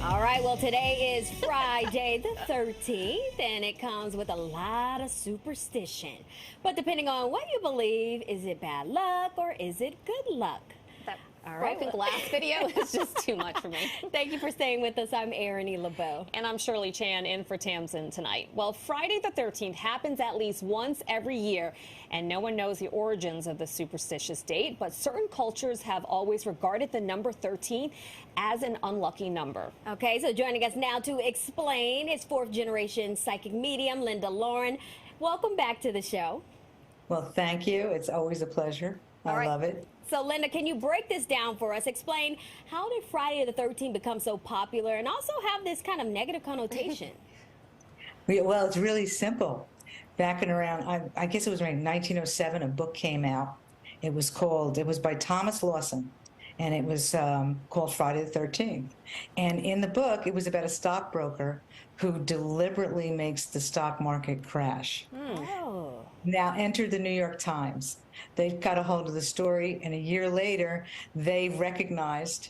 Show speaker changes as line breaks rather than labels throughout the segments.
All right, well, today is Friday the 13th, and it comes with a lot of superstition. But depending on what you believe, is it bad luck or is it good luck?
That
All right.
broken glass video is just too much for me.
Thank you for staying with us. I'm Erin E. LeBeau.
And I'm Shirley Chan in for Tamsin tonight. Well, Friday the 13th happens at least once every year, and no one knows the origins of the superstitious date, but certain cultures have always regarded the number 13 as an unlucky number.
Okay, so joining us now to explain is fourth generation psychic medium Linda Lauren. Welcome back to the show.
Well, thank you. It's always a pleasure. I love it.
So, Linda, can you break this down for us? Explain, how did Friday the 13th become so popular and also have this kind of negative connotation?
Well, it's really simple. Back in around, I guess it was around 1907, a book came out. It was by Thomas Lawson, and it was called Friday the 13th. And in the book, it was about a stockbroker who deliberately makes the stock market crash.
Oh.
Now enter the New York Times. They got a hold of the story, and a year later, they recognized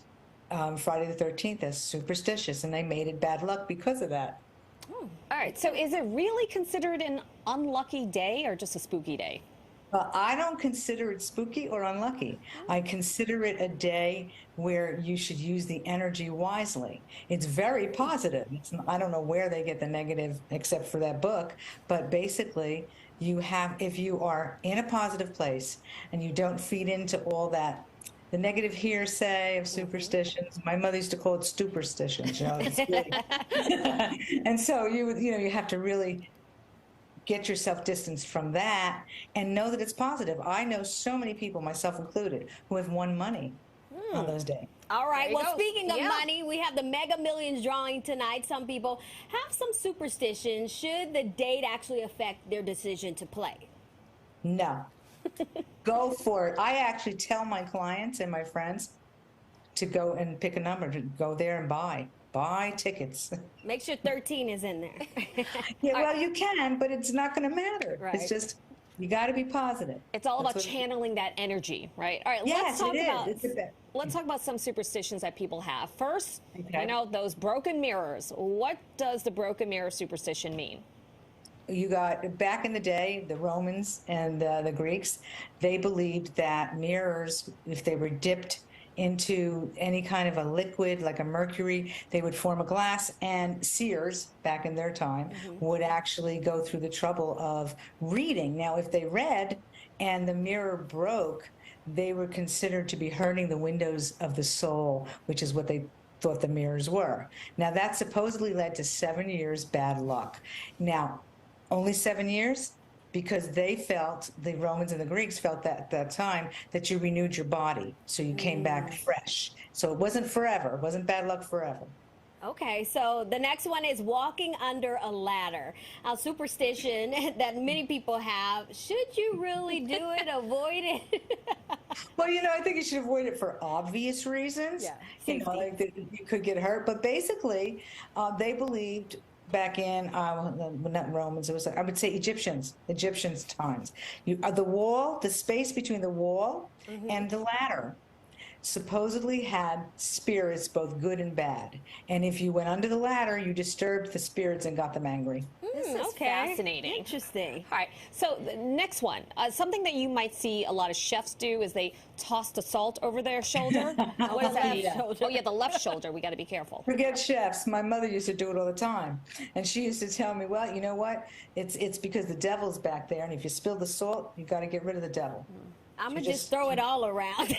Friday the 13th as superstitious, and they made it bad luck because of that.
All right, so is it really considered an unlucky day or just a spooky day?
I don't consider it spooky or unlucky. I consider it a day where you should use the energy wisely. It's very positive. I don't know where they get the negative except for that book, but basically if you are in a positive place and you don't feed into all that, the negative hearsay of superstitions. My mother used to call it superstitions, and so you have to really get yourself distanced from that and know that it's positive. I know so many people, myself included, who have won money on those days.
All right. Well, speaking of
Yeah.
money, we have the Mega Millions drawing tonight. Some people have some superstitions. Should the date actually affect their decision to play?
No. Go for it. I actually tell my clients and my friends to go and pick a number, to go there and buy tickets.
Make sure 13 is in there.
Yeah, well, you can, but it's not going to matter.
Right.
It's just, you got to be positive.
It's all
That's
about
what
channeling that energy, right? All right,
Yes, it is.
let's talk about some superstitions that people have. First,
Okay.
those broken mirrors. What does the broken mirror superstition mean?
You got, back in the day, the Romans and the Greeks, they believed that mirrors, if they were dipped into any kind of a liquid like a mercury, they would form a glass, and seers back in their time would actually go through the trouble of reading. Now, if they read and the mirror broke, they were considered to be hurting the windows of the soul, which is what they thought the mirrors were. Now, that supposedly led to 7 years bad luck. Now, only 7 years? Because they felt, the Romans and the Greeks felt that at that time, that you renewed your body, so you came back fresh. So it wasn't forever. It wasn't bad luck forever.
Okay, so the next one is walking under a ladder. A superstition that many people have. Should you really do it? Avoid it?
Well, I think you should avoid it for obvious reasons.
Yeah,
Like that you could get hurt. But basically, they believed back in, not Romans, it was, I would say Egyptians times. The space between the wall and the ladder supposedly had spirits, both good and bad. And if you went under the ladder, you disturbed the spirits and got them angry.
This is
Okay.
fascinating.
Interesting.
All right, so the next one, something that you might see a lot of chefs do is they toss the salt over their shoulder. What does that
left
mean?
shoulder.
Oh yeah, the left shoulder. We got to be careful.
Forget chefs. My mother used to do it all the time. And she used to tell me, well, you know what? It's because the devil's back there, and if you spill the salt, you got to get rid of the devil.
I'm going to just throw it all around.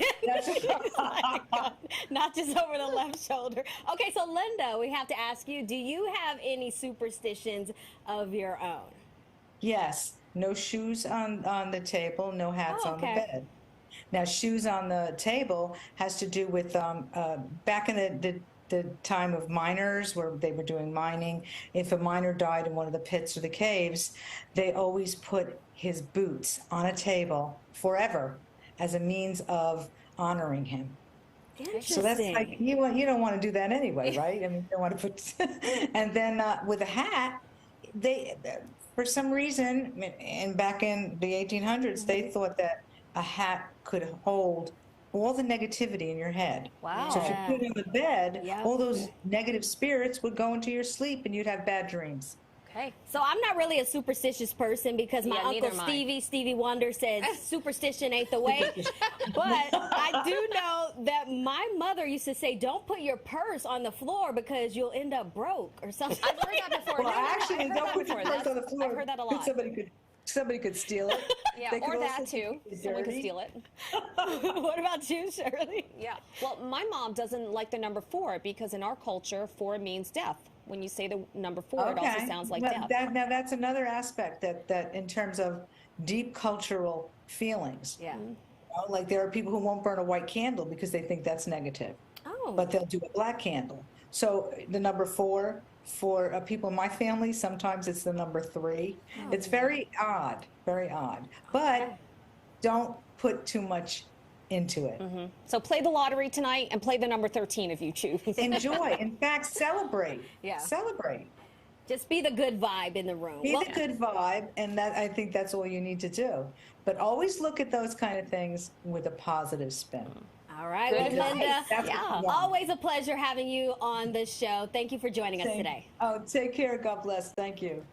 Not just over the left shoulder. Okay, so Linda, we have to ask you, do you have any superstitions of your own?
Yes. No shoes on the table, no hats on the bed. Now, shoes on the table has to do with back in the time of miners, where they were doing mining. If a miner died in one of the pits or the caves, they always put his boots on a table forever as a means of honoring him.
Interesting.
So that's like, you don't want to do that anyway, right? I mean, you don't want to put. And then with a hat, they, for some reason, and back in the 1800s, they thought that a hat could hold all the negativity in your head.
Wow.
So if you put it in the bed,
Yep.
all those negative spirits would go into your sleep and you'd have bad dreams.
Okay.
So I'm not really a superstitious person because my
Yeah, neither
uncle
am I.
Stevie Wonder says superstition ain't the way. But I do know that my mother used to say, don't put your purse on the floor because you'll end up broke or something.
I've heard that before.
Well, actually,
I've heard
don't
that
put your
before.
purse on the
That's-
floor.
I've heard that a lot.
Somebody could steal it.
Yeah,
They could
or
also
that too.
be
Someone could
dirty.
steal it.
What about you, Shirley?
Yeah. Well, my mom doesn't like the number 4 because in our culture, 4 means death. When you say the number 4, it also sounds like
Well,
death.
now that's another aspect that in terms of deep cultural feelings.
Yeah.
You know, like there are people who won't burn a white candle because they think that's negative,
Oh.
but they'll do a black candle. So the number 4 for people in my family, sometimes it's the number 3. It's very odd, but don't put too much into it.
So play the lottery tonight and play the number 13 if you choose.
Enjoy. In fact, celebrate.
Yeah.
Celebrate.
Just be the good vibe in the room.
Be
Well,
the good vibe, and that I think that's all you need to do. But always look at those kind of things with a positive spin.
all right,
Good
well,
advice.
Linda,
That's what you want.
always a pleasure having you on the show. Thank you for joining us today.
Oh, take care. God bless. Thank you.